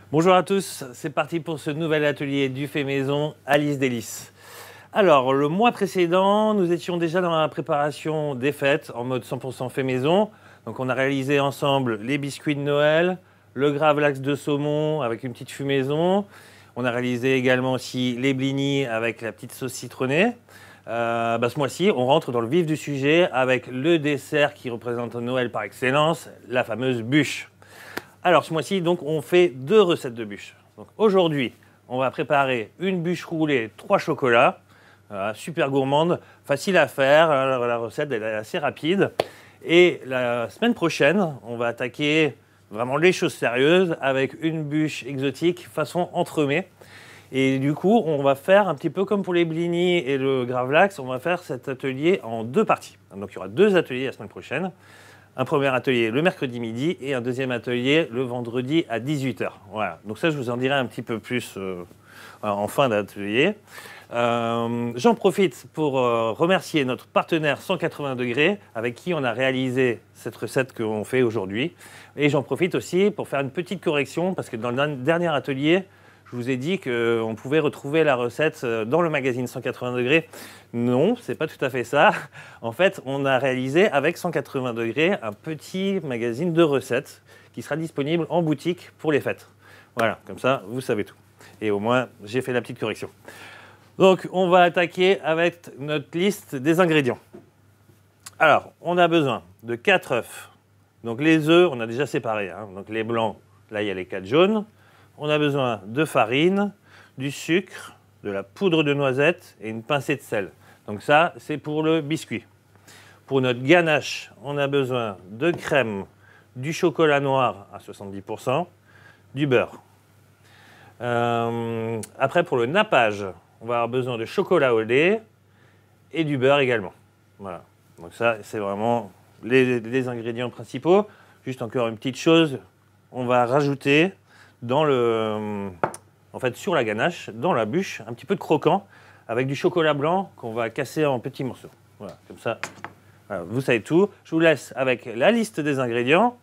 Bonjour à tous, c'est parti pour ce nouvel atelier du fait maison Alice Délices. Alors, le mois précédent, nous étions déjà dans la préparation des fêtes en mode 100% fait maison. Donc, on a réalisé ensemble les biscuits de Noël, le gravlax de saumon avec une petite fumaison. On a réalisé également aussi les blinis avec la petite sauce citronnée. Ce mois-ci, on rentre dans le vif du sujet avec le dessert qui représente Noël par excellence, la fameuse bûche. Alors ce mois-ci, donc, on fait 2 recettes de bûche. Donc aujourd'hui, on va préparer une bûche roulée 3 chocolats, super gourmande, facile à faire, la recette elle est assez rapide. Et la semaine prochaine, on va attaquer vraiment les choses sérieuses avec une bûche exotique façon entremets. Et du coup, on va faire un petit peu comme pour les blinis et le gravlax, on va faire cet atelier en 2 parties. Donc il y aura 2 ateliers la semaine prochaine. Un premier atelier le mercredi midi et un deuxième atelier le vendredi à 18 h. Voilà. Donc ça, je vous en dirai un petit peu plus en fin d'atelier. J'en profite pour remercier notre partenaire 180 degrés avec qui on a réalisé cette recette qu'on fait aujourd'hui. Et j'en profite aussi pour faire une petite correction parce que dans le dernier atelier, je vous ai dit qu'on pouvait retrouver la recette dans le magazine 180 degrés. Non, c'est pas tout à fait ça. En fait, on a réalisé avec 180 degrés un petit magazine de recettes qui sera disponible en boutique pour les fêtes. Voilà, comme ça, vous savez tout. Et au moins, j'ai fait la petite correction. Donc, on va attaquer avec notre liste des ingrédients. Alors, on a besoin de 4 œufs. Donc, les œufs, on a déjà séparé. Donc, les blancs, là, il y a les 4 jaunes. On a besoin de farine, du sucre, de la poudre de noisette et une pincée de sel. Donc ça, c'est pour le biscuit. Pour notre ganache, on a besoin de crème, du chocolat noir à 70%, du beurre. Après, pour le nappage, on va avoir besoin de chocolat au lait et du beurre également. Voilà. Donc ça, c'est vraiment les ingrédients principaux. Juste encore une petite chose, on va rajouter sur la ganache, dans la bûche, un petit peu de croquant avec du chocolat blanc qu'on va casser en petits morceaux. Voilà, comme ça, voilà, vous savez tout. Je vous laisse avec la liste des ingrédients.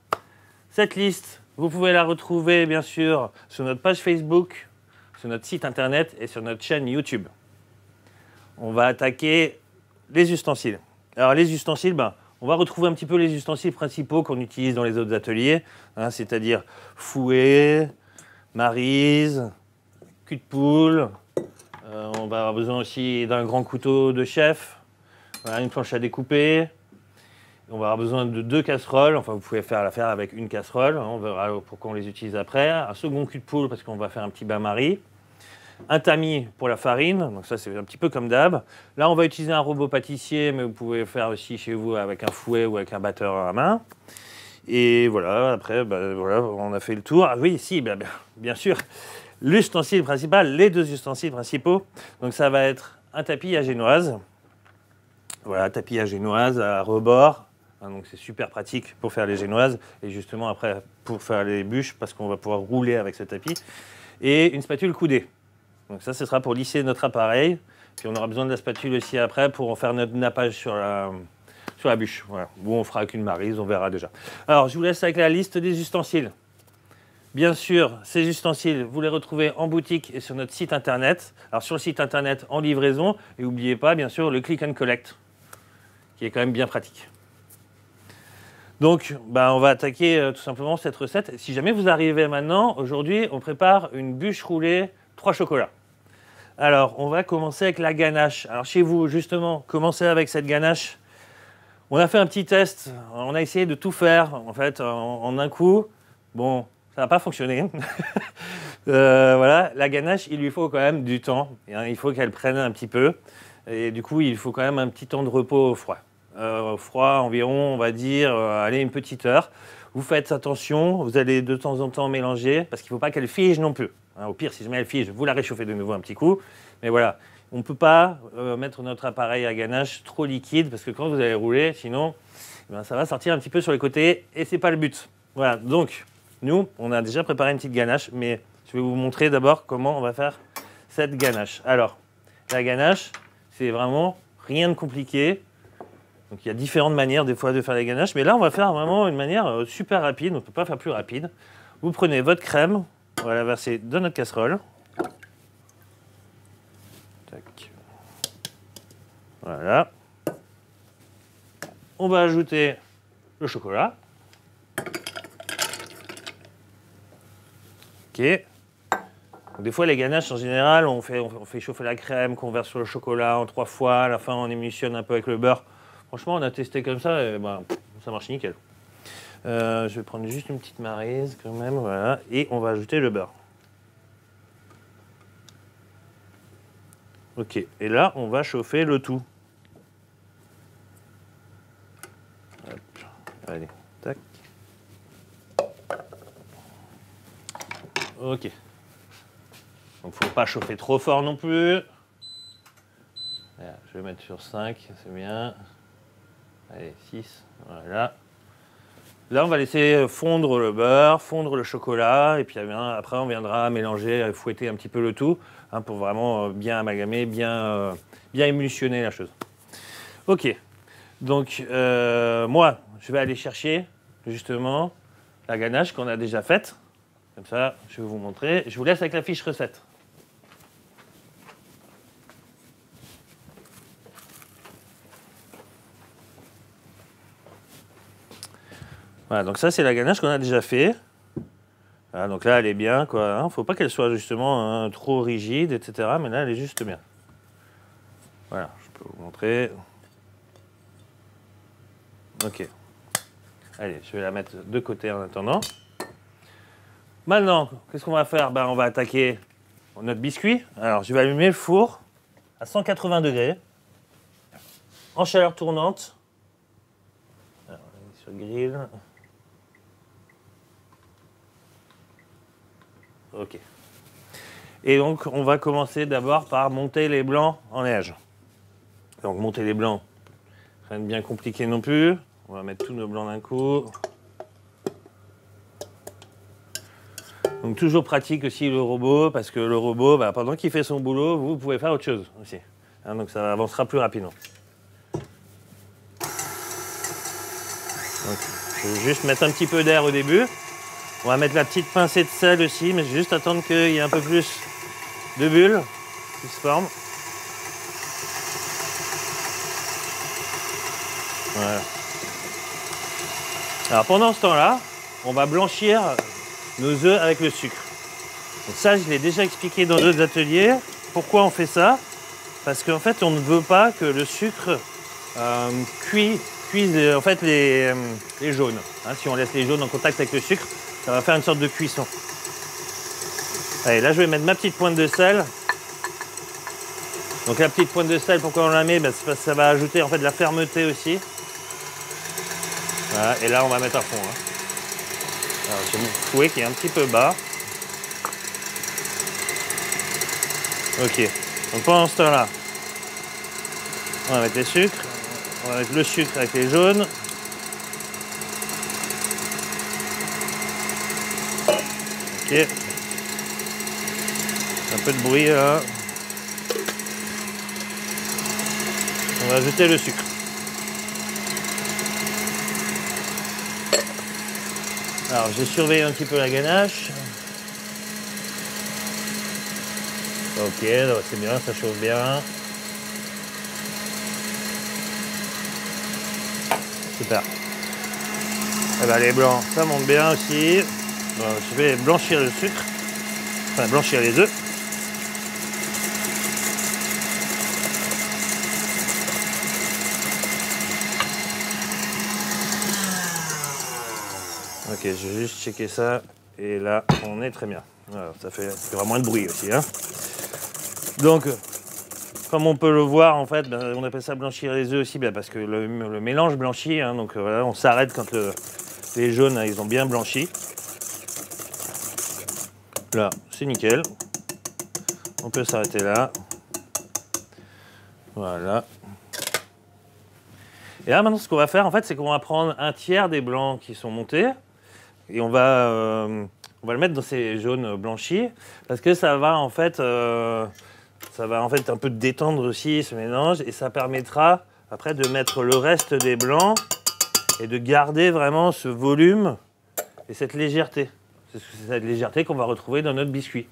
Cette liste, vous pouvez la retrouver bien sûr sur notre page Facebook, sur notre site internet et sur notre chaîne YouTube. On va attaquer les ustensiles. Alors les ustensiles, on va retrouver un petit peu les ustensiles principaux qu'on utilise dans les autres ateliers, c'est-à-dire fouet, maryse, cul de poule. On va avoir besoin aussi d'un grand couteau de chef, voilà, une planche à découper. On va avoir besoin de 2 casseroles. Enfin, vous pouvez faire l'affaire avec une casserole. On verra pourquoi on les utilise après. Un second cul de poule parce qu'on va faire un petit bain-marie. Un tamis pour la farine. Donc ça, c'est un petit peu comme d'hab. Là, on va utiliser un robot pâtissier, mais vous pouvez faire aussi chez vous avec un fouet ou avec un batteur à main. Et voilà, après, voilà, on a fait le tour. Ah oui, si, bien sûr, l'ustensile principal, les 2 ustensiles principaux. Donc ça va être un tapis à génoise. Voilà, tapis à génoise à rebord. Donc c'est super pratique pour faire les génoises. Et justement, après, pour faire les bûches, parce qu'on va pouvoir rouler avec ce tapis. Et une spatule coudée. Donc ça, ce sera pour lisser notre appareil. Puis on aura besoin de la spatule aussi après pour en faire notre nappage sur la bûche. Voilà. Ou on fera qu'une maryse, on verra déjà. Alors, je vous laisse avec la liste des ustensiles. Bien sûr, ces ustensiles, vous les retrouvez en boutique et sur notre site internet. Alors, sur le site internet, en livraison. Et n'oubliez pas, bien sûr, le click and collect, qui est quand même bien pratique. Donc, on va attaquer tout simplement cette recette. Si jamais vous arrivez maintenant, aujourd'hui, on prépare une bûche roulée 3 chocolats. Alors, on va commencer avec la ganache. Alors, chez vous, justement, commencez avec cette ganache. On a fait un petit test, on a essayé de tout faire en fait en un coup. Bon, ça n'a pas fonctionné. Voilà, la ganache, il lui faut quand même du temps. Il faut qu'elle prenne un petit peu. Et du coup, il faut quand même un petit temps de repos au froid. Froid environ, on va dire, allez, une petite heure. Vous faites attention, vous allez de temps en temps mélanger, parce qu'il ne faut pas qu'elle fige non plus. Au pire, si jamais elle fige, vous la réchauffez de nouveau un petit coup. Mais voilà. On ne peut pas mettre notre appareil à ganache trop liquide parce que quand vous allez rouler, sinon, ça va sortir un petit peu sur les côtés et ce n'est pas le but. Voilà, donc nous, on a déjà préparé une petite ganache, mais je vais vous montrer d'abord comment on va faire cette ganache. Alors, la ganache, c'est vraiment rien de compliqué. Donc il y a différentes manières des fois de faire les ganaches, mais là, on va faire vraiment une manière super rapide. On ne peut pas faire plus rapide. Vous prenez votre crème, On va la verser dans notre casserole. Tac. Voilà. On va ajouter le chocolat. Ok. Donc, des fois, les ganaches, en général, on fait chauffer la crème, qu'on verse sur le chocolat en 3 fois. À la fin, on émulsionne un peu avec le beurre. Franchement, on a testé comme ça et ben, ça marche nickel. Je vais prendre juste une petite maryse quand même, voilà. Et on va ajouter le beurre. Ok. Et là, on va chauffer le tout. Hop. Allez, tac. Ok. Donc, faut pas chauffer trop fort non plus. Voilà, je vais mettre sur 5, c'est bien. Allez, 6, voilà. Là, on va laisser fondre le beurre, fondre le chocolat, et puis après, on viendra mélanger, fouetter un petit peu le tout, hein, pour vraiment bien amalgamer, bien émulsionner la chose. Ok. Donc, moi, je vais aller chercher, justement, la ganache qu'on a déjà faite. Comme ça, je vais vous montrer. Je vous laisse avec la fiche recette. Voilà, donc ça, c'est la ganache qu'on a déjà fait. Voilà, donc là, elle est bien, quoi. Hein. Faut pas qu'elle soit justement trop rigide, etc. Mais là, elle est juste bien. Voilà, je peux vous montrer. Ok. Allez, je vais la mettre de côté en attendant. Maintenant, qu'est-ce qu'on va faire? Ben, on va attaquer notre biscuit. Alors, je vais allumer le four à 180 degrés, en chaleur tournante. Alors, on est sur le grill. Ok. Et donc, on va commencer d'abord par monter les blancs en neige. Donc, monter les blancs, rien de bien compliqué non plus. On va mettre tous nos blancs d'un coup. Donc, toujours pratique aussi le robot, parce que le robot, bah, pendant qu'il fait son boulot, vous pouvez faire autre chose aussi. Hein, donc, ça avancera plus rapidement. Donc, je vais juste mettre un petit peu d'air au début. On va mettre la petite pincée de sel aussi, mais juste attendre qu'il y ait un peu plus de bulles qui se forment. Voilà. Alors pendant ce temps-là, on va blanchir nos œufs avec le sucre. Donc ça, je l'ai déjà expliqué dans d'autres ateliers. Pourquoi on fait ça? Parce qu'en fait, on ne veut pas que le sucre cuise en fait, les jaunes. Hein, si on laisse les jaunes en contact avec le sucre, ça va faire une sorte de cuisson. Allez, là, je vais mettre ma petite pointe de sel. Donc la petite pointe de sel, pourquoi on la met? C'est parce que ça va ajouter en fait de la fermeté aussi. Voilà, et là, on va mettre à fond. Hein. Alors, j'ai mon fouet qui est un petit peu bas. Ok. Donc pendant ce temps-là, on va mettre les sucres. On va mettre le sucre avec les jaunes. Ok. Un peu de bruit là. On va ajouter le sucre. Alors j'ai surveillé un petit peu la ganache. Ok, c'est bien, ça chauffe bien. Super. Et ben, les blancs, ça monte bien aussi. Bon, je vais blanchir le sucre. Enfin, blanchir les œufs. Ok, je vais juste checker ça. Et là, on est très bien. Alors, il y aura moins de bruit aussi. Hein. Donc, comme on peut le voir, en fait, on appelle ça blanchir les œufs aussi, parce que le mélange blanchit. Hein, donc voilà, on s'arrête quand les jaunes, ils ont bien blanchi. Là, c'est nickel. On peut s'arrêter là. Voilà. Et là, maintenant, ce qu'on va faire, en fait, c'est qu'on va prendre un tiers des blancs qui sont montés et on va le mettre dans ces jaunes blanchis parce que ça va en fait un peu détendre aussi ce mélange et ça permettra après de mettre le reste des blancs et de garder vraiment ce volume et cette légèreté. C'est cette légèreté qu'on va retrouver dans notre biscuit.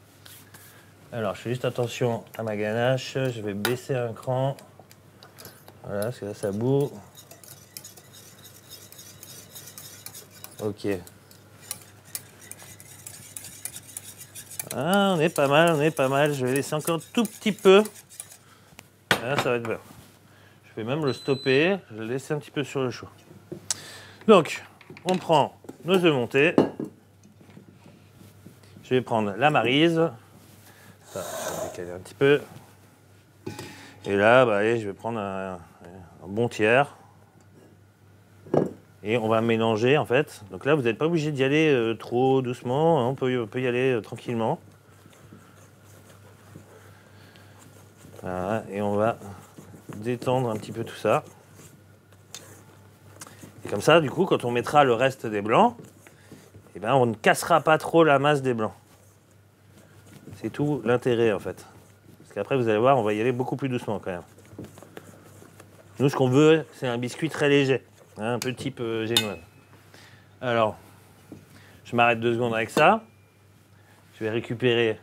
Alors, je fais juste attention à ma ganache. Je vais baisser un cran. Voilà, parce que là, ça bout. Ok. Ah, on est pas mal, on est pas mal. Je vais laisser encore un tout petit peu. Là, ça va être bien. Je vais même le stopper. Je vais le laisser un petit peu sur le chaud. Donc, on prend nos œufs montés. Je vais prendre la maryse. Ça, je vais décaler un petit peu. Et là, bah, allez, je vais prendre un bon tiers. Et on va mélanger en fait. Donc là, vous n'êtes pas obligé d'y aller trop doucement. Hein, on peut y aller tranquillement. Voilà, et on va détendre un petit peu tout ça. Et comme ça, du coup, quand on mettra le reste des blancs, eh ben, on ne cassera pas trop la masse des blancs. C'est tout l'intérêt en fait. Parce qu'après, vous allez voir, on va y aller beaucoup plus doucement quand même. Nous, ce qu'on veut, c'est un biscuit très léger. Hein, un peu type génoise. Alors, je m'arrête 2 secondes avec ça. Je vais récupérer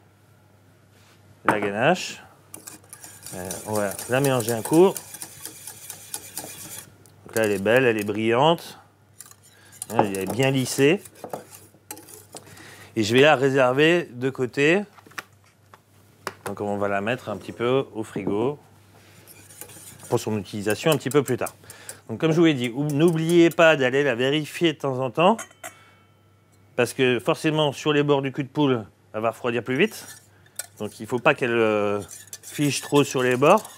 la ganache. On va la mélanger un coup. Donc là, elle est belle, elle est brillante. Elle est bien lissée. Et je vais la réserver de côté. Donc on va la mettre un petit peu au frigo pour son utilisation un petit peu plus tard. Donc comme je vous l'ai dit, n'oubliez pas d'aller la vérifier de temps en temps, parce que forcément sur les bords du cul de poule, elle va refroidir plus vite. Donc il ne faut pas qu'elle fiche trop sur les bords.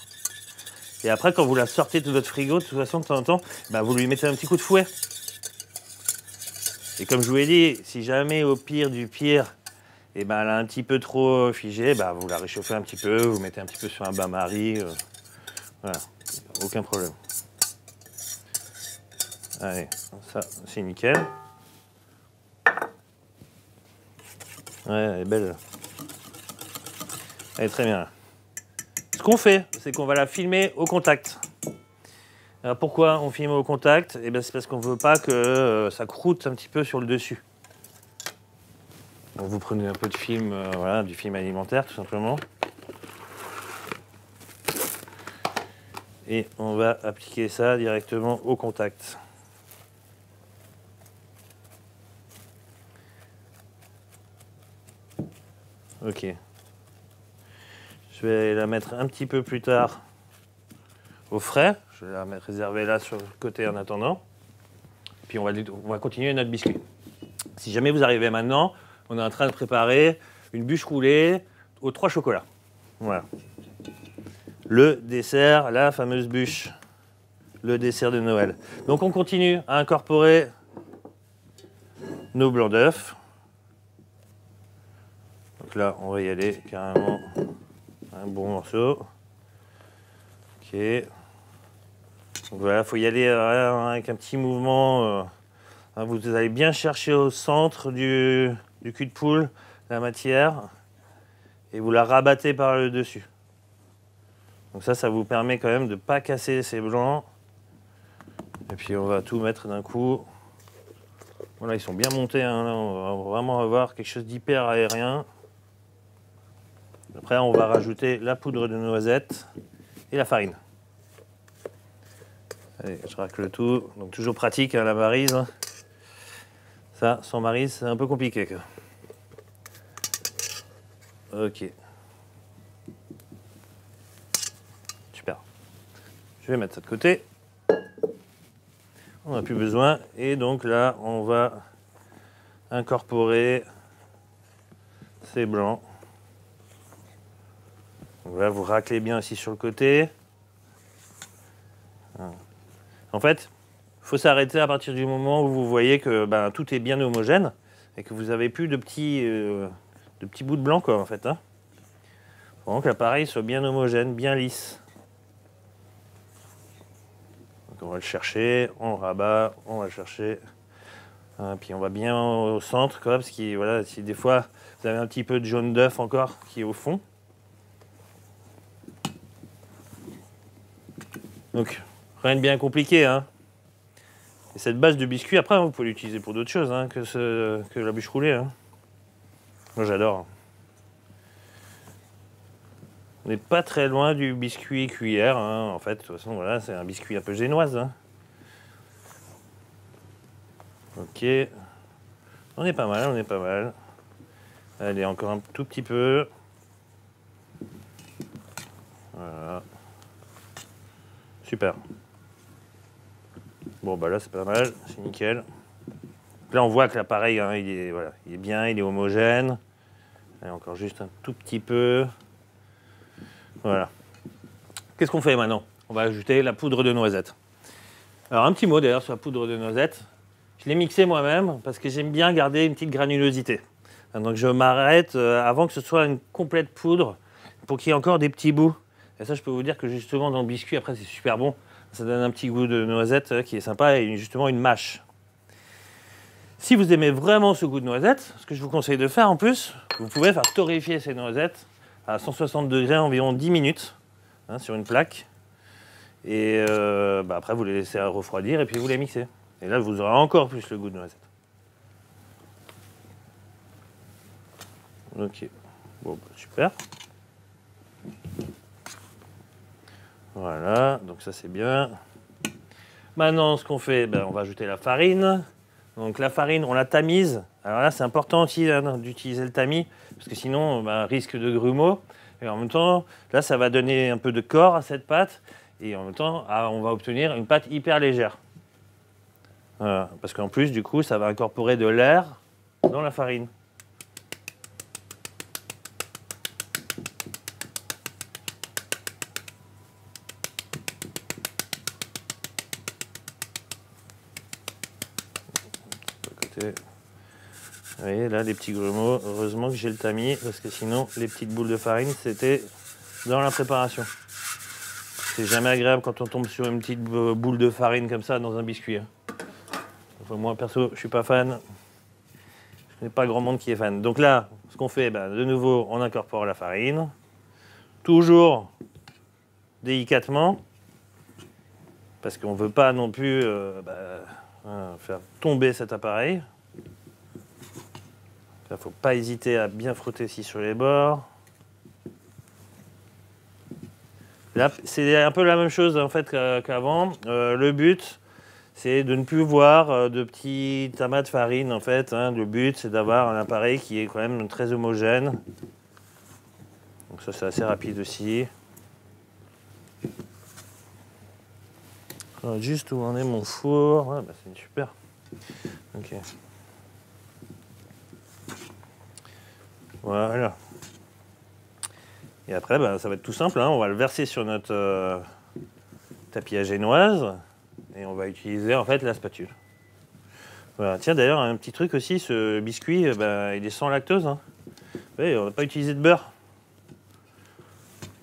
Et après, quand vous la sortez de votre frigo, de toute façon, de temps en temps, bah, vous lui mettez un petit coup de fouet. Et comme je vous l'ai dit, si jamais au pire du pire, et ben, elle a un petit peu trop figé, bah, vous la réchauffez un petit peu, vous mettez un petit peu sur un bain-marie. Voilà, aucun problème. Allez, ça, c'est nickel. Ouais, elle est belle. Elle est très bien. Ce qu'on fait, c'est qu'on va la filmer au contact. Alors pourquoi on filme au contact? Eh bien, c'est parce qu'on ne veut pas que ça croûte un petit peu sur le dessus. Donc vous prenez un peu de film, voilà, du film alimentaire tout simplement. Et on va appliquer ça directement au contact. Ok. Je vais la mettre un petit peu plus tard au frais. Je vais la réserver là sur le côté en attendant. Puis on va continuer notre biscuit. Si jamais vous arrivez maintenant, on est en train de préparer une bûche roulée aux 3 chocolats. Voilà. Le dessert, la fameuse bûche. Le dessert de Noël. Donc on continue à incorporer nos blancs d'œufs. Donc là, on va y aller carrément un bon morceau. Ok. Donc voilà, il faut y aller avec un petit mouvement. Vous allez bien chercher au centre du cul de poule la matière et vous la rabattez par le dessus. Donc ça vous permet quand même de ne pas casser ces blancs. Et puis on va tout mettre d'un coup. Voilà, ils sont bien montés. Hein, là, on va vraiment avoir quelque chose d'hyper aérien. Après, on va rajouter la poudre de noisette et la farine. Allez, je racle le tout. Donc toujours pratique, hein, la maryse. Ça, sans maryse, c'est un peu compliqué. Ok. Super. Je vais mettre ça de côté. On n'a plus besoin. Et donc là, on va incorporer ces blancs. Donc là, vous raclez bien aussi sur le côté. En fait, il faut s'arrêter à partir du moment où vous voyez que tout est bien homogène et que vous n'avez plus de petits bouts de blanc, quoi, en fait. Hein. Il faut vraiment que l'appareil soit bien homogène, bien lisse. Donc on va le chercher, on le rabat, on va le chercher. Puis on va bien au centre, quoi, parce que voilà, si des fois vous avez un petit peu de jaune d'œuf encore qui est au fond. Donc, rien de bien compliqué, hein. Et cette base de biscuit, après, vous pouvez l'utiliser pour d'autres choses hein, que la bûche roulée. Hein. Moi, j'adore. On n'est pas très loin du biscuit cuillère, hein. En fait, de toute façon, voilà, c'est un biscuit un peu génoise. Hein. Ok. On est pas mal, on est pas mal. Allez, encore un tout petit peu. Voilà. Super. Bon, bah là, c'est pas mal, c'est nickel. Là, on voit que l'appareil, hein, il est bien, il est homogène. Allez, encore juste un tout petit peu. Voilà. Qu'est-ce qu'on fait maintenant? On va ajouter la poudre de noisette. Alors, un petit mot d'ailleurs sur la poudre de noisette. Je l'ai mixée moi-même parce que j'aime bien garder une petite granulosité. Donc, je m'arrête avant que ce soit une complète poudre pour qu'il y ait encore des petits bouts. Et ça, je peux vous dire que justement, dans le biscuit, après, c'est super bon. Ça donne un petit goût de noisette qui est sympa et justement une mâche. Si vous aimez vraiment ce goût de noisette, ce que je vous conseille de faire en plus, vous pouvez faire torréfier ces noisettes à 160 degrés environ 10 minutes hein, sur une plaque. Et après, vous les laissez refroidir et puis vous les mixez. Et là, vous aurez encore plus le goût de noisette. Ok. Bon, bah, super. Voilà, donc ça c'est bien. Maintenant, ce qu'on fait, on va ajouter la farine. Donc la farine, on la tamise. Alors là, c'est important aussi d'utiliser le tamis, parce que sinon, risque de grumeaux. Et en même temps, là, ça va donner un peu de corps à cette pâte. Et en même temps, on va obtenir une pâte hyper légère. Voilà, parce qu'en plus, du coup, ça va incorporer de l'air dans la farine. Vous voyez, là, les petits grumeaux, heureusement que j'ai le tamis, parce que sinon, les petites boules de farine, c'était dans la préparation. C'est jamais agréable quand on tombe sur une petite boule de farine comme ça dans un biscuit. Hein. Enfin, moi, perso, je suis pas fan. Je connais pas grand monde qui est fan. Donc là, ce qu'on fait, de nouveau, on incorpore la farine. Toujours délicatement, parce qu'on ne veut pas non plus faire tomber cet appareil. Il ne faut pas hésiter à bien frotter aussi sur les bords. Là, c'est un peu la même chose en fait qu'avant. Le but, c'est de ne plus voir de petits amas de farine en fait. Hein. Le but, c'est d'avoir un appareil qui est quand même très homogène. Donc ça, c'est assez rapide aussi. Alors, juste où en est mon four. Ah, c'est super. Ok. Voilà. Et après, ça va être tout simple. Hein. On va le verser sur notre tapis à génoise et on va utiliser en fait la spatule. Voilà. Tiens, d'ailleurs, un petit truc aussi, ce biscuit, il est sans lactose. Hein. Vous voyez, on n'a pas utilisé de beurre.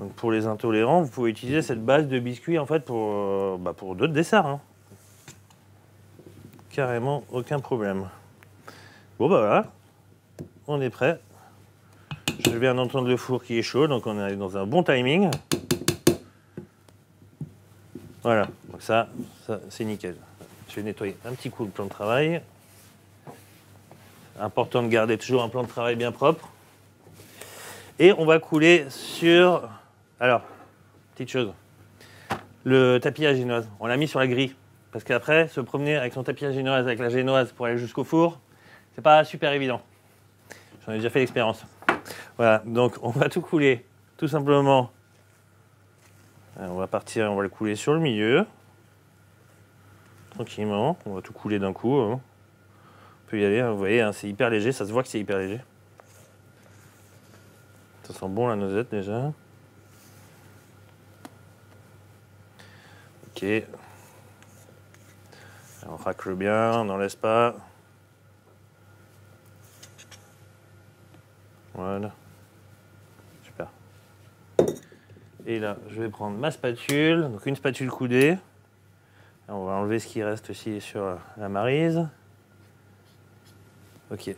Donc pour les intolérants, vous pouvez utiliser cette base de biscuit en fait pour d'autres desserts. Hein. Carrément, aucun problème. Bon, voilà, on est prêt. Je viens d'entendre le four qui est chaud, donc on est dans un bon timing. Voilà, donc ça c'est nickel. Je vais nettoyer un petit coup le plan de travail. Important de garder toujours un plan de travail bien propre. Et on va couler sur... Alors, petite chose. Le tapis à génoise, on l'a mis sur la grille. Parce qu'après, se promener avec son tapis à génoise, avec la génoise pour aller jusqu'au four, c'est pas super évident. J'en ai déjà fait l'expérience. Voilà, donc on va tout couler, tout simplement. Alors, on va le couler sur le milieu. Tranquillement, on va tout couler d'un coup. Hein. On peut y aller, hein, vous voyez, hein, c'est hyper léger, ça se voit que c'est hyper léger. Ça sent bon la noisette déjà. Ok. On racle bien, on n'en laisse pas. Voilà. Super. Et là, je vais prendre ma spatule, donc une spatule coudée. On va enlever ce qui reste aussi sur la maryse. Ok.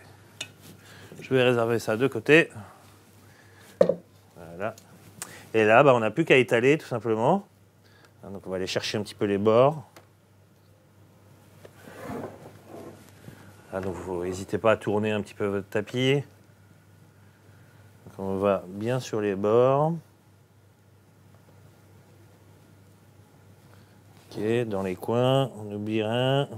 Je vais réserver ça de côté. Voilà. Et là, on n'a plus qu'à étaler tout simplement. Donc on va aller chercher un petit peu les bords. Donc vous n'hésitez pas à tourner un petit peu votre tapis. Donc on va bien sur les bords. Ok, dans les coins, on oublie rien.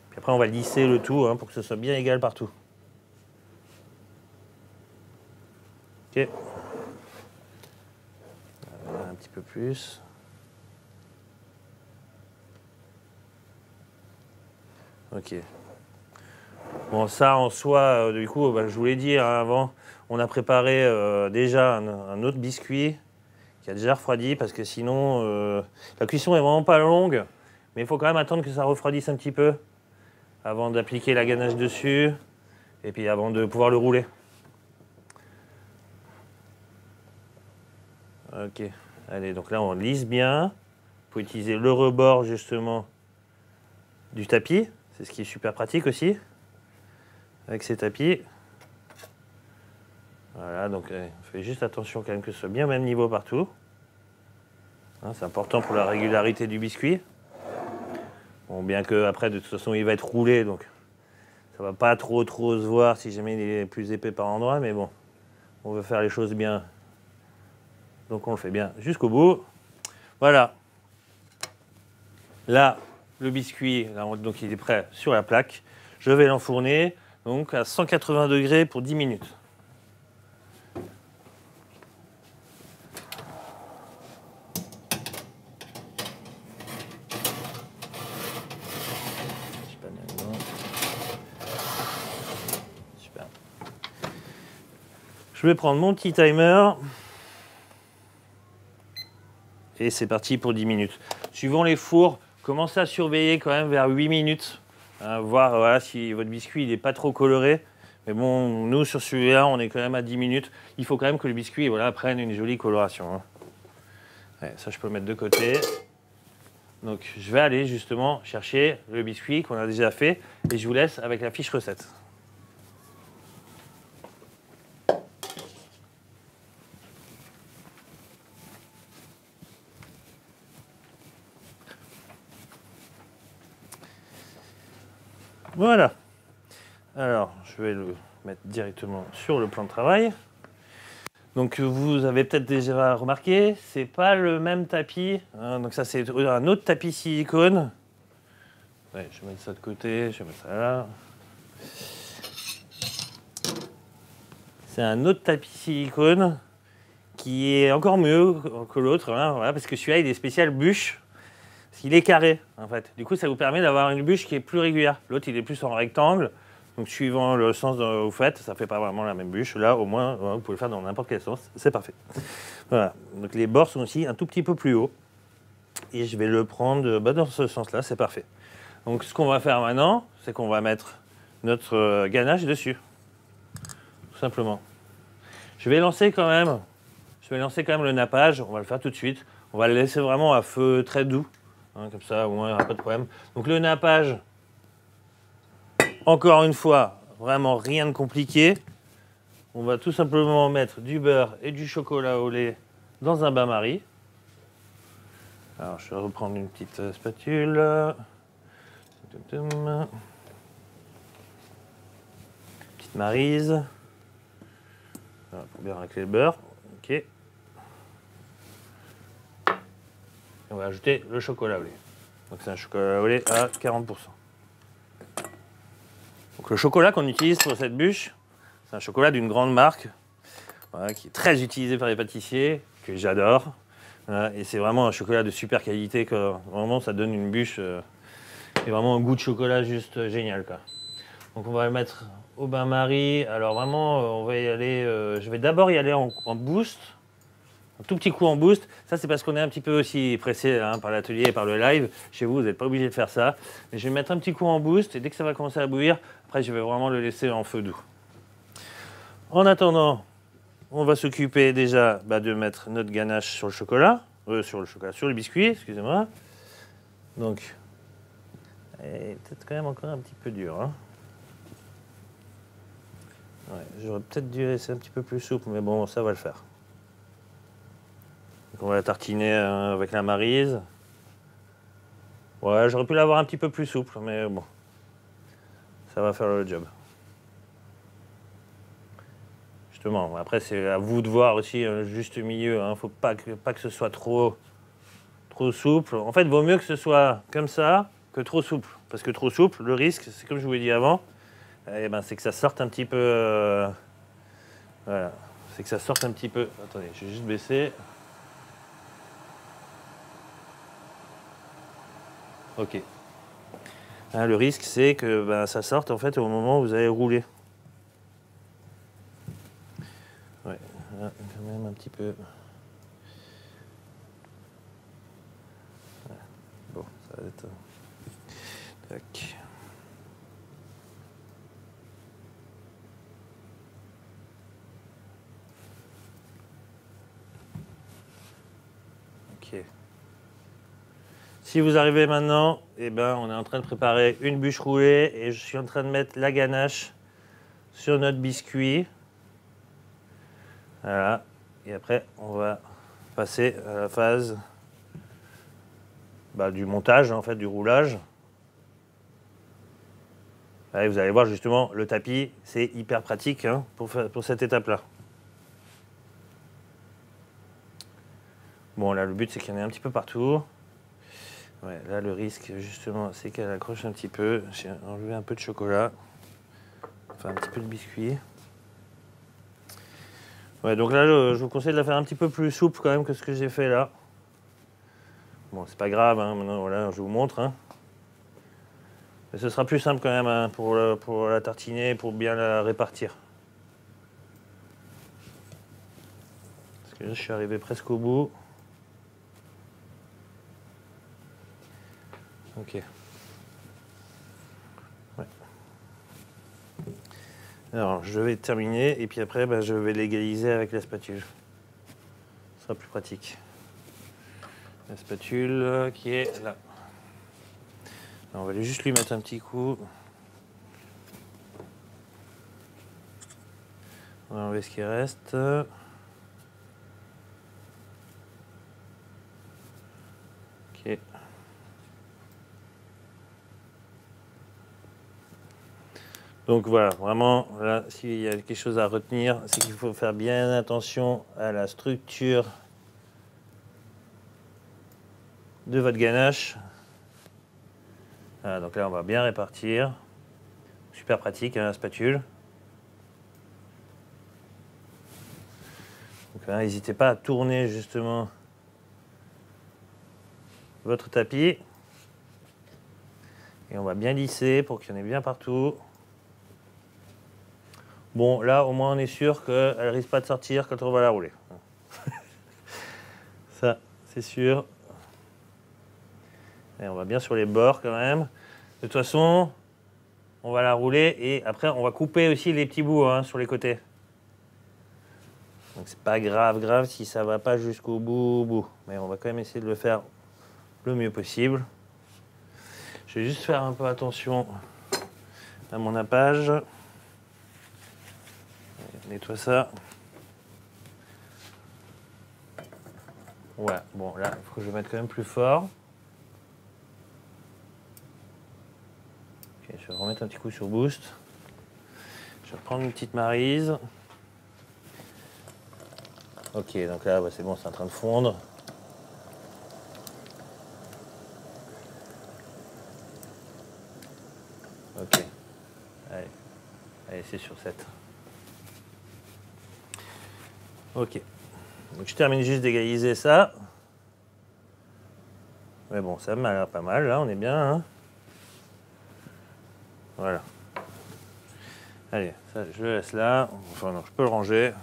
Puis après, on va lisser le tout pour que ce soit bien égal partout. Ok. Un petit peu plus. Ok. Bon, ça en soi, du coup, je vous l'ai dit avant, on a préparé déjà un autre biscuit qui a déjà refroidi parce que sinon, la cuisson est vraiment pas longue, mais il faut quand même attendre que ça refroidisse un petit peu avant d'appliquer la ganache dessus et puis avant de pouvoir le rouler. Ok, allez, donc là on lisse bien. Il faut utiliser le rebord justement du tapis, c'est ce qui est super pratique aussi avec ces tapis. Voilà, donc on fait juste attention quand même que ce soit bien au même niveau partout. C'est important pour la régularité du biscuit. Bon, bien que après de toute façon il va être roulé, donc ça va pas trop se voir si jamais il est plus épais par endroit, mais bon, on veut faire les choses bien. Donc on le fait bien jusqu'au bout. Voilà. Là, le biscuit, là, donc il est prêt sur la plaque. Je vais l'enfourner donc à 180 degrés pour 10 minutes. Super. Je vais prendre mon petit timer. Et c'est parti pour 10 minutes. Suivant les fours, commencez à surveiller quand même vers 8 minutes. Voir voilà, si votre biscuit n'est pas trop coloré. Mais bon, nous sur celui-là, on est quand même à 10 minutes. Il faut quand même que le biscuit prenne une jolie coloration. Ouais, ça, je peux le mettre de côté. Donc, je vais aller justement chercher le biscuit qu'on a déjà fait. Et je vous laisse avec la fiche recette. Voilà. Alors, je vais le mettre directement sur le plan de travail. Donc, vous avez peut-être déjà remarqué, c'est pas le même tapis. Donc ça, c'est un autre tapis silicone. Ouais, je vais mettre ça de côté, je vais mettre ça là. C'est un autre tapis silicone qui est encore mieux que l'autre, voilà, parce que celui-là, il est spécial bûche. Parce qu'il est carré, en fait. Du coup, ça vous permet d'avoir une bûche qui est plus régulière. L'autre, il est plus en rectangle. Donc, suivant le sens où vous faites, ça ne fait pas vraiment la même bûche. Là, au moins, vous pouvez le faire dans n'importe quel sens. C'est parfait. Voilà. Donc, les bords sont aussi un tout petit peu plus hauts. Et je vais le prendre dans ce sens-là. C'est parfait. Donc, ce qu'on va faire maintenant, c'est qu'on va mettre notre ganache dessus. Tout simplement. Je vais lancer quand même le nappage. On va le faire tout de suite. On va le laisser vraiment à feu très doux. Comme ça, au moins, il n'y aura pas de problème. Donc, le nappage, encore une fois, vraiment rien de compliqué. On va tout simplement mettre du beurre et du chocolat au lait dans un bain-marie. Alors, je vais reprendre une petite spatule. Petite maryse. Voilà, pour bien racler le beurre. Ok. Et on va ajouter le chocolat au lait. Donc, c'est un chocolat au lait à 40%. Donc, le chocolat qu'on utilise pour cette bûche, c'est un chocolat d'une grande marque, qui est très utilisé par les pâtissiers, que j'adore. Et c'est vraiment un chocolat de super qualité, que vraiment ça donne une bûche et vraiment un goût de chocolat juste génial, quoi. Donc on va le mettre au bain-marie. Alors vraiment, on va y aller. Je vais d'abord y aller en boost, un tout petit coup en boost. Ça, c'est parce qu'on est un petit peu aussi pressé par l'atelier et par le live. Chez vous, vous n'êtes pas obligé de faire ça. Mais je vais mettre un petit coup en boost et dès que ça va commencer à bouillir, après, je vais vraiment le laisser en feu doux. En attendant, on va s'occuper déjà de mettre notre ganache sur le chocolat, sur le biscuit, excusez-moi. Donc, peut-être quand même encore un petit peu dur. Ouais, j'aurais peut-être dû laisser un petit peu plus souple, mais bon, ça va le faire. Donc on va la tartiner avec la maryse. Ouais, j'aurais pu l'avoir un petit peu plus souple, mais bon, ça va faire le job. justement. Après, c'est à vous de voir aussi un juste milieu. Il ne faut pas que ce soit trop souple. En fait, il vaut mieux que ce soit comme ça que trop souple. Parce que trop souple, le risque, c'est comme je vous l'ai dit avant, c'est que ça sorte un petit peu... voilà. C'est que ça sorte un petit peu... Attendez, je vais juste baisser. Ok. Hein, le risque, c'est que ça sorte en fait au moment où vous allez rouler. Ouais, là, quand même un petit peu... Bon, ça va être... Tac. Ok. Si vous arrivez maintenant, on est en train de préparer une bûche roulée et je suis en train de mettre la ganache sur notre biscuit. Voilà. Et après, on va passer à la phase du montage, en fait, du roulage. Allez, vous allez voir justement, le tapis, c'est hyper pratique pour cette étape-là. Bon, là, le but, c'est qu'il y en ait un petit peu partout. Ouais, là, le risque, justement, c'est qu'elle accroche un petit peu. J'ai enlevé un peu de chocolat. Enfin, un petit peu de biscuit. Ouais, donc là, je vous conseille de la faire un petit peu plus souple quand même que ce que j'ai fait là. Bon, c'est pas grave, maintenant, voilà, je vous montre. Mais ce sera plus simple quand même pour la tartiner, pour bien la répartir. Parce que là, je suis arrivé presque au bout. Ok. Ouais. Alors, je vais terminer et puis après, je vais l'égaliser avec la spatule. Ce sera plus pratique. La spatule qui est là. Alors, on va aller juste lui mettre un petit coup. On va enlever ce qui reste. Ok. Donc voilà, vraiment, là, s'il y a quelque chose à retenir, c'est qu'il faut faire bien attention à la structure de votre ganache. Voilà, donc là, on va bien répartir. Super pratique, la spatule. Donc là, n'hésitez pas à tourner justement votre tapis. Et on va bien lisser pour qu'il y en ait bien partout. Bon, là, au moins, on est sûr qu'elle ne risque pas de sortir quand on va la rouler. Ça, c'est sûr. Et on va bien sur les bords quand même. De toute façon, on va la rouler et après, on va couper aussi les petits bouts sur les côtés. Donc, c'est pas grave si ça ne va pas jusqu'au bout. Mais on va quand même essayer de le faire le mieux possible. Je vais juste faire un peu attention à mon nappage. Nettoie ça. Ouais, bon là, il faut que je mette quand même plus fort. Ok, je vais remettre un petit coup sur Boost. Je vais reprendre une petite maryse. Ok, donc là, c'est bon, c'est en train de fondre. Ok. Allez, c'est sur 7. Ok. Donc je termine juste d'égaliser ça. Mais bon, ça m'a l'air pas mal, là, on est bien. Voilà. Allez, ça, je le laisse là. Enfin, non, je peux le ranger.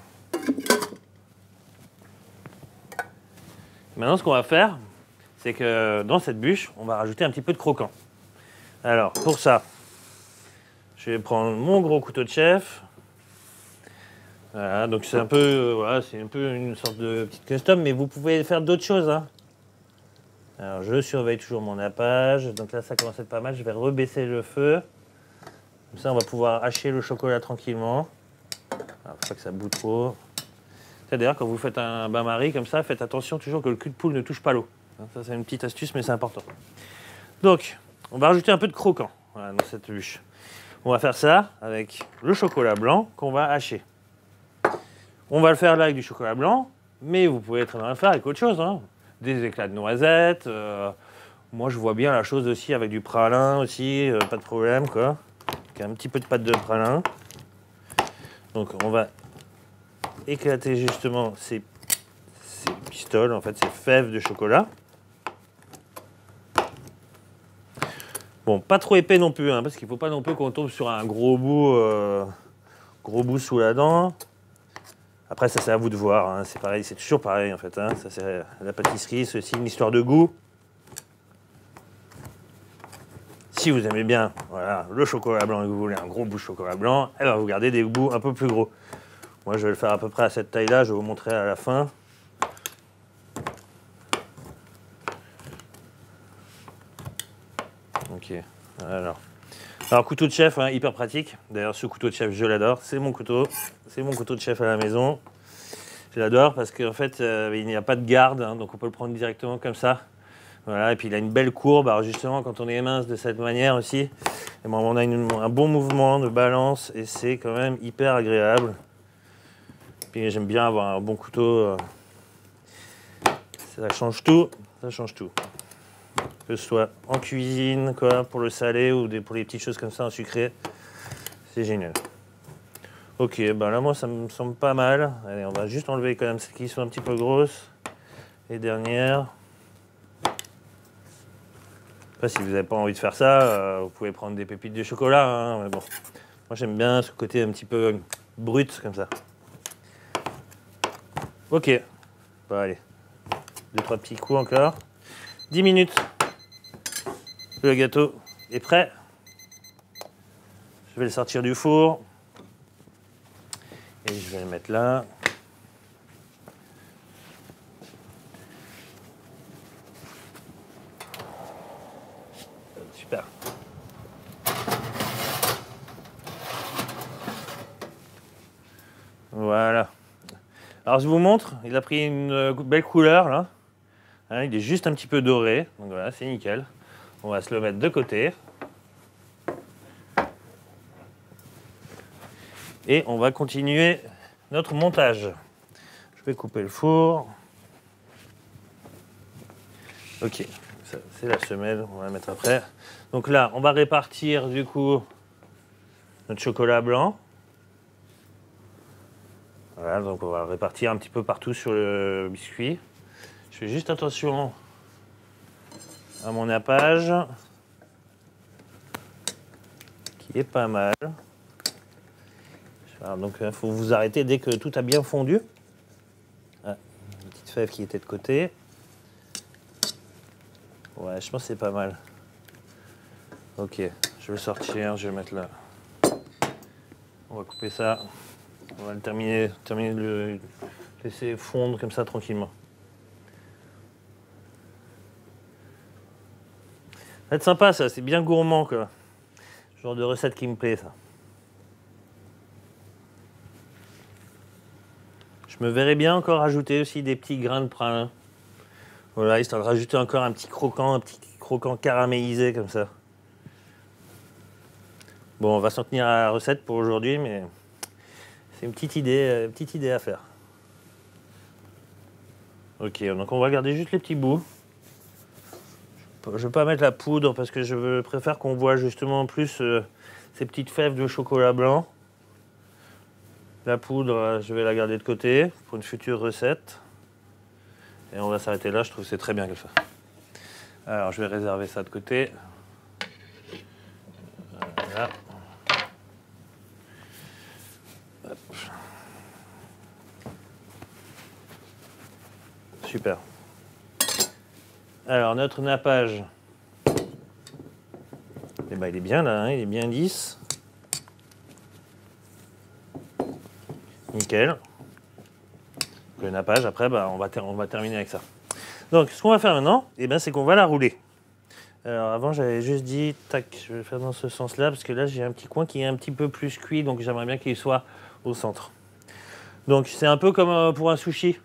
Maintenant, ce qu'on va faire, c'est que dans cette bûche, on va rajouter un petit peu de croquant. Alors, pour ça, je vais prendre mon gros couteau de chef. Voilà, donc c'est un peu, c'est un peu une sorte de petite custom, mais vous pouvez faire d'autres choses. Alors, je surveille toujours mon nappage. Donc là, ça commence à être pas mal. Je vais rebaisser le feu. Comme ça, on va pouvoir hacher le chocolat tranquillement. Alors, faut pas que ça bout trop. D'ailleurs, quand vous faites un bain-marie comme ça, faites attention toujours que le cul de poule ne touche pas l'eau. Ça, c'est une petite astuce, mais c'est important. Donc, on va rajouter un peu de croquant dans cette bûche. On va faire ça avec le chocolat blanc qu'on va hacher. On va le faire là avec du chocolat blanc, mais vous pouvez très bien le faire avec autre chose, hein. Des éclats de noisettes. Moi, je vois bien la chose aussi avec du pralin aussi, pas de problème, quoi. Avec un petit peu de pâte de pralin. Donc, on va éclater justement ces pistoles, en fait, ces fèves de chocolat. Bon, pas trop épais non plus, hein, parce qu'il ne faut pas non plus qu'on tombe sur un gros bout sous la dent. Après, ça, c'est à vous de voir, hein. C'est pareil, c'est toujours pareil, en fait, hein. Ça, c'est la pâtisserie, c'est aussi une histoire de goût. Si vous aimez bien, voilà, le chocolat blanc et que vous voulez un gros bout de chocolat blanc, eh ben, vous gardez des bouts un peu plus gros. Moi, je vais le faire à peu près à cette taille-là, je vais vous montrer à la fin. Ok, alors couteau de chef, hein, hyper pratique. D'ailleurs, ce couteau de chef, je l'adore. C'est mon couteau de chef à la maison. Je l'adore parce qu'en fait, il n'y a pas de garde, hein, donc on peut le prendre directement comme ça. Voilà, et puis il a une belle courbe. Alors justement, quand on est mince de cette manière aussi, et ben, on a un bon mouvement de balance et c'est quand même hyper agréable. Puis j'aime bien avoir un bon couteau. Ça change tout. Ça change tout. Que ce soit en cuisine, quoi, pour le salé ou pour les petites choses comme ça en sucré. C'est génial. Ok, ben là, moi, ça me semble pas mal. Allez, on va juste enlever quand même celles qui sont un petit peu grosses. Les dernières. Après, si vous n'avez pas envie de faire ça, vous pouvez prendre des pépites de chocolat, hein, mais bon. Moi, j'aime bien ce côté un petit peu brut, comme ça. Ok. Bon, allez. 2-3 petits coups encore. 10 minutes. Le gâteau est prêt. Je vais le sortir du four. Et je vais le mettre là. Super. Voilà. Alors je vous montre, il a pris une belle couleur là. Hein, il est juste un petit peu doré. Donc voilà, c'est nickel. On va se le mettre de côté. Et on va continuer notre montage. Je vais couper le four. Ok, c'est la semelle, on va la mettre après. Donc là, on va répartir du coup notre chocolat blanc. Voilà, donc on va le répartir un petit peu partout sur le biscuit. Je fais juste attention à mon nappage, qui est pas mal. Alors, donc il faut vous arrêter dès que tout a bien fondu. Ah, une petite fève qui était de côté. Ouais, je pense que c'est pas mal. Ok, je vais le sortir, je vais le mettre là. On va couper ça. On va le terminer de le laisser fondre comme ça tranquillement. Ça va être sympa ça, c'est bien gourmand quoi. Genre de recette qui me plaît ça. Je me verrais bien encore ajouter aussi des petits grains de pralin. Voilà, histoire de rajouter encore un petit croquant caramélisé comme ça. Bon, on va s'en tenir à la recette pour aujourd'hui, mais c'est une petite idée à faire. Ok, donc on va garder juste les petits bouts. Je ne vais pas mettre la poudre parce que je préfère qu'on voit justement plus ces petites fèves de chocolat blanc. La poudre, je vais la garder de côté pour une future recette. Et on va s'arrêter là, je trouve que c'est très bien comme ça. Alors, je vais réserver ça de côté. Voilà. Hop. Super. Alors, notre nappage, eh ben, il est bien là, hein, il est bien lisse. Nickel. Le nappage, après, bah, on va terminer avec ça. Donc, ce qu'on va faire maintenant, eh ben, c'est qu'on va la rouler. Alors, avant, j'avais juste dit, tac, je vais le faire dans ce sens-là, parce que là, j'ai un petit coin qui est un petit peu plus cuit, donc j'aimerais bien qu'il soit au centre. Donc, c'est un peu comme pour un sushi.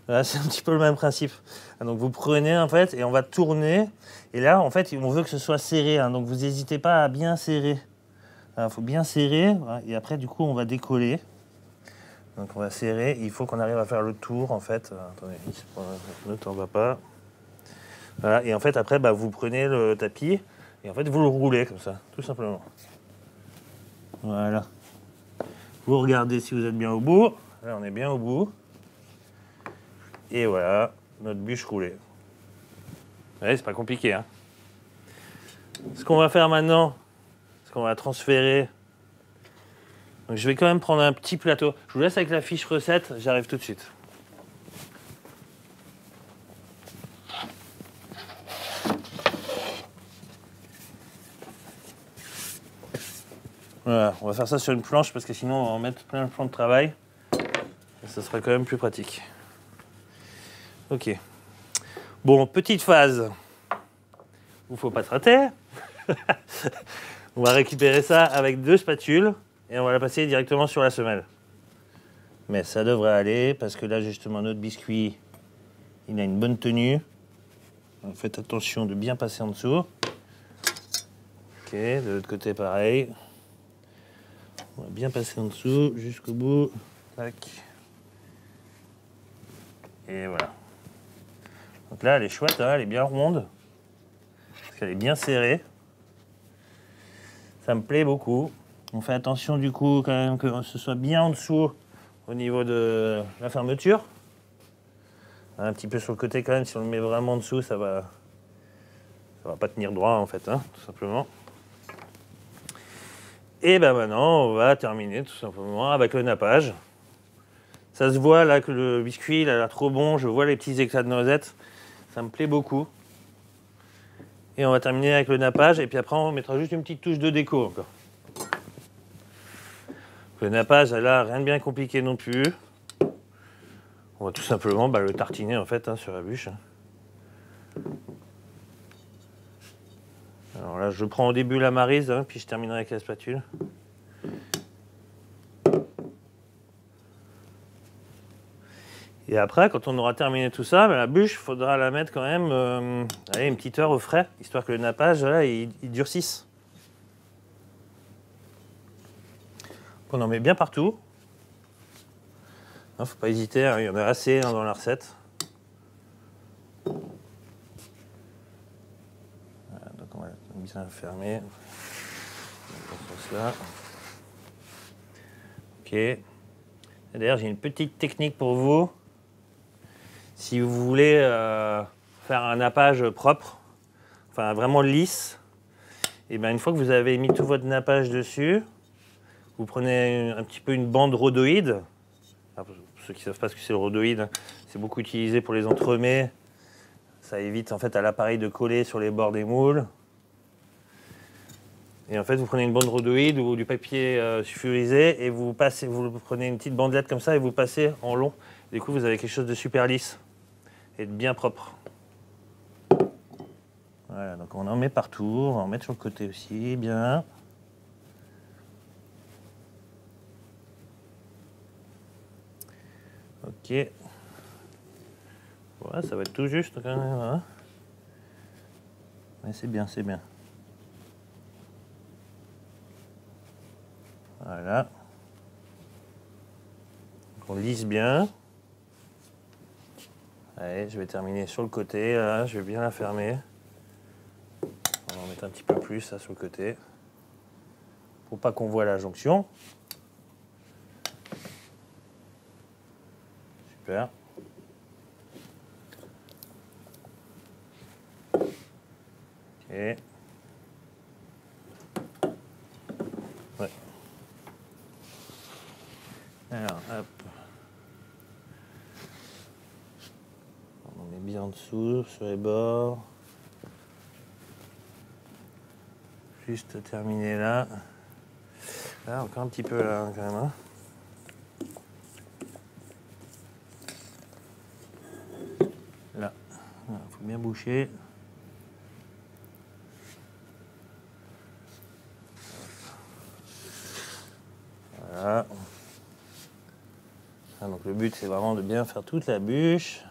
Voilà, c'est un petit peu le même principe. Donc, vous prenez, en fait, et on va tourner. Et là, en fait, on veut que ce soit serré. Hein, donc, vous n'hésitez pas à bien serrer. Il faut bien serrer. Voilà, et après, du coup, on va décoller. Donc on va serrer, il faut qu'on arrive à faire le tour en fait. Attendez, ne t'en va pas. Voilà, et en fait après bah, vous prenez le tapis et en fait vous le roulez comme ça, tout simplement. Voilà. Vous regardez si vous êtes bien au bout. Là on est bien au bout. Et voilà, notre bûche roulée. Ouais, c'est pas compliqué, hein. Ce qu'on va faire maintenant, c'est qu'on va transférer. Donc je vais quand même prendre un petit plateau. Je vous laisse avec la fiche recette, j'arrive tout de suite. Voilà, on va faire ça sur une planche parce que sinon on va en mettre plein le plan de travail. Et ça sera quand même plus pratique. Ok. Bon, petite phase. Il ne faut pas se rater. On va récupérer ça avec 2 spatules et on va la passer directement sur la semelle. Mais ça devrait aller parce que là justement notre biscuit, il a une bonne tenue. Donc, faites attention de bien passer en dessous. Ok, de l'autre côté pareil. On va bien passer en dessous jusqu'au bout. Tac. Et voilà. Donc là elle est chouette, hein, elle est bien ronde. Parce qu'elle est bien serrée. Ça me plaît beaucoup. On fait attention du coup quand même que ce soit bien en dessous au niveau de la fermeture. Un petit peu sur le côté quand même, si on le met vraiment en dessous, ça va pas tenir droit en fait, hein, tout simplement. Et ben maintenant, on va terminer tout simplement avec le nappage. Ça se voit là que le biscuit il a l'air trop bon, je vois les petits éclats de noisettes, ça me plaît beaucoup. Et on va terminer avec le nappage et puis après on mettra juste une petite touche de déco encore. Le nappage, là, rien de bien compliqué non plus. On va tout simplement le tartiner en fait, hein, sur la bûche. Alors là, je prends au début la maryse, hein, puis je terminerai avec la spatule. Et après, quand on aura terminé tout ça, la bûche, il faudra la mettre quand même une petite heure au frais, histoire que le nappage, là, il durcisse. On en met bien partout. Il ne faut pas hésiter, hein, il y en a assez dans la recette. Voilà, donc on va bien fermer. Là. Ok. D'ailleurs, j'ai une petite technique pour vous. Si vous voulez faire un nappage propre, enfin vraiment lisse, et bien une fois que vous avez mis tout votre nappage dessus, vous prenez un petit peu une bande rhodoïde. Alors, pour ceux qui ne savent pas ce que c'est le rhodoïde, c'est beaucoup utilisé pour les entremets. Ça évite en fait à l'appareil de coller sur les bords des moules. Et en fait, vous prenez une bande rhodoïde ou du papier sulfurisé et vous prenez une petite bandelette comme ça et vous passez en long. Du coup, vous avez quelque chose de super lisse et de bien propre. Voilà, donc on en met partout, on va en mettre sur le côté aussi, bien. Ok. Voilà, ça va être tout juste quand même. Hein. Mais c'est bien, c'est bien. Voilà. Donc on lisse bien. Allez, je vais terminer sur le côté, là, je vais bien la fermer. On va en mettre un petit peu plus là, sur le côté. Pour pas qu'on voit la jonction. Super. Ok. Ouais. Alors, hop. On met bien en dessous, sur les bords. Juste terminer là. Là, encore un petit peu là, quand même. Hein. Là. Il faut bien boucher. Voilà. Ah, donc le but, c'est vraiment de bien faire toute la bûche.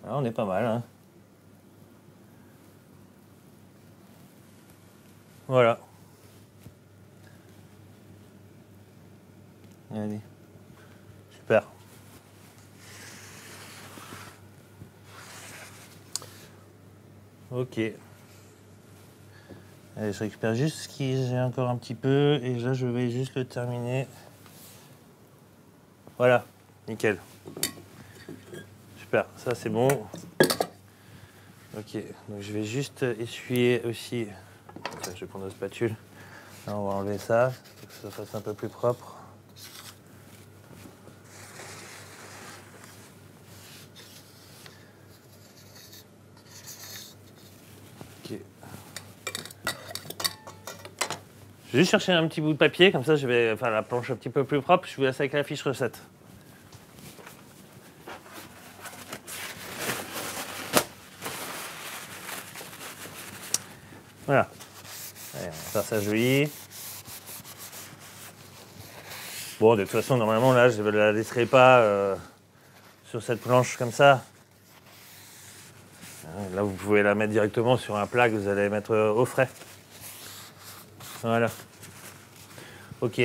Là, on est pas mal. Hein. Voilà. Allez. Super. Ok. Allez, je récupère juste ce qui j'ai encore un petit peu et là je vais juste le terminer. Voilà, nickel. Super, ça c'est bon. Ok, donc je vais juste essuyer aussi. Enfin, je vais prendre la spatule. Là, on va enlever ça, pour que ça fasse un peu plus propre. Ok. Je vais juste chercher un petit bout de papier, comme ça je vais faire la planche un petit peu plus propre. Je vous laisse avec la fiche recette. Voilà. Allez, on va faire ça joli. Bon, de toute façon, normalement, là, je ne la laisserai pas sur cette planche comme ça. Là, vous pouvez la mettre directement sur un plat que vous allez mettre au frais. Voilà. Ok.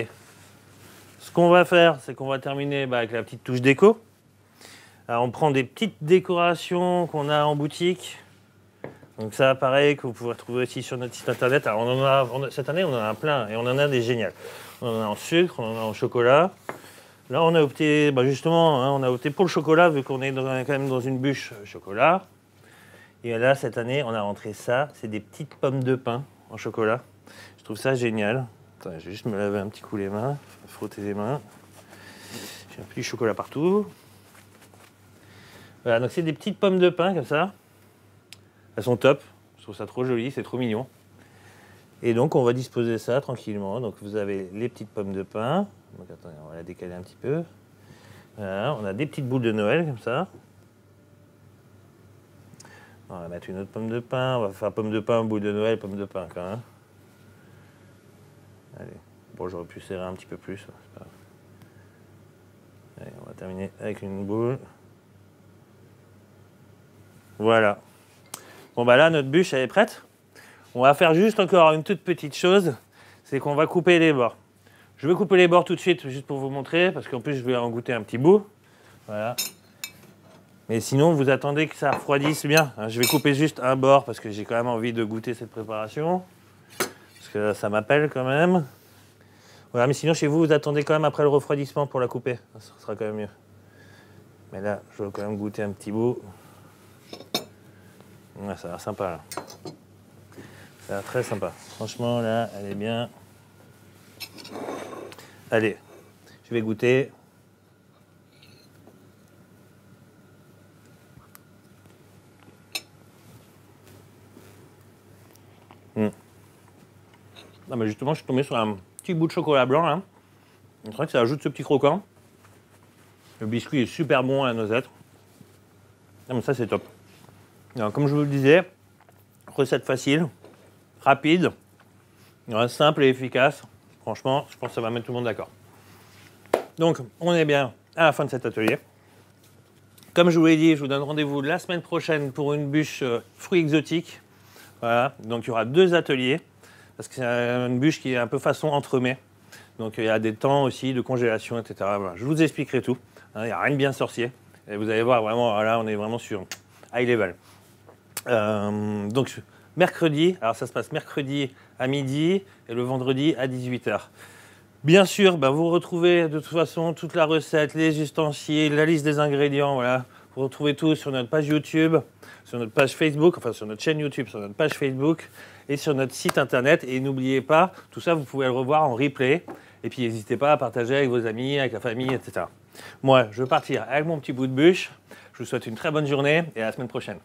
Ce qu'on va faire, c'est qu'on va terminer avec la petite touche déco. Alors, on prend des petites décorations qu'on a en boutique. Donc ça, pareil, que vous pouvez retrouver aussi sur notre site internet. Alors, cette année, on en a plein et on en a des géniales. On en a en sucre, on en a en chocolat. Là, on a opté, justement, on a opté pour le chocolat, vu qu'on est quand même dans une bûche chocolat. Et là, cette année, on a rentré ça. C'est des petites pommes de pin en chocolat. Je trouve ça génial. Attends, je vais juste me laver un petit coup les mains, frotter les mains. J'ai un peu du chocolat partout. Voilà, donc c'est des petites pommes de pin comme ça. Elles sont top. Je trouve ça trop joli, c'est trop mignon. Et donc, on va disposer ça tranquillement. Donc, vous avez les petites pommes de pin. Donc, attendez, on va la décaler un petit peu. Voilà, on a des petites boules de Noël comme ça. On va mettre une autre pomme de pin. On va faire pomme de pin, boule de Noël, pomme de pin quand même. Allez. Bon, j'aurais pu serrer un petit peu plus. C'est pas grave. Allez, on va terminer avec une boule. Voilà. Bon, là, notre bûche, elle est prête. On va faire juste encore une toute petite chose. C'est qu'on va couper les bords. Je vais couper les bords tout de suite, juste pour vous montrer, parce qu'en plus, je vais en goûter un petit bout. Voilà. Mais sinon, vous attendez que ça refroidisse bien. Je vais couper juste un bord, parce que j'ai quand même envie de goûter cette préparation. Parce que ça m'appelle quand même. Voilà, mais sinon, chez vous, vous attendez quand même après le refroidissement pour la couper. Ça sera quand même mieux. Mais là, je vais quand même goûter un petit bout. Ouais, ça a l'air sympa, là. Ça a l'air très sympa. Franchement, là, elle est bien. Allez, je vais goûter. Non, mais justement, je suis tombé sur un petit bout de chocolat blanc, là. C'est vrai que ça ajoute ce petit croquant. Le biscuit est super bon à la noisette. Non, mais ça, c'est top. Alors, comme je vous le disais, recette facile, rapide, simple et efficace. Franchement, je pense que ça va mettre tout le monde d'accord. Donc, on est bien à la fin de cet atelier. Comme je vous l'ai dit, je vous donne rendez-vous la semaine prochaine pour une bûche fruits exotiques. Voilà, donc il y aura 2 ateliers, parce que c'est une bûche qui est un peu façon entremets. Donc il y a des temps aussi de congélation, etc. Voilà, je vous expliquerai tout. Il n'y a rien de bien sorcier. Et vous allez voir, vraiment, là, on est vraiment sur high level. Donc mercredi, alors ça se passe mercredi à midi et le vendredi à 18h. Bien sûr, vous retrouvez de toute façon toute la recette, les ustensiles, la liste des ingrédients, voilà. Vous retrouvez tout sur notre page YouTube, sur notre page Facebook, enfin sur notre chaîne YouTube, sur notre page Facebook et sur notre site internet. Et n'oubliez pas, tout ça, vous pouvez le revoir en replay. Et puis n'hésitez pas à partager avec vos amis, avec la famille, etc. Moi, je vais partir avec mon petit bout de bûche. Je vous souhaite une très bonne journée et à la semaine prochaine.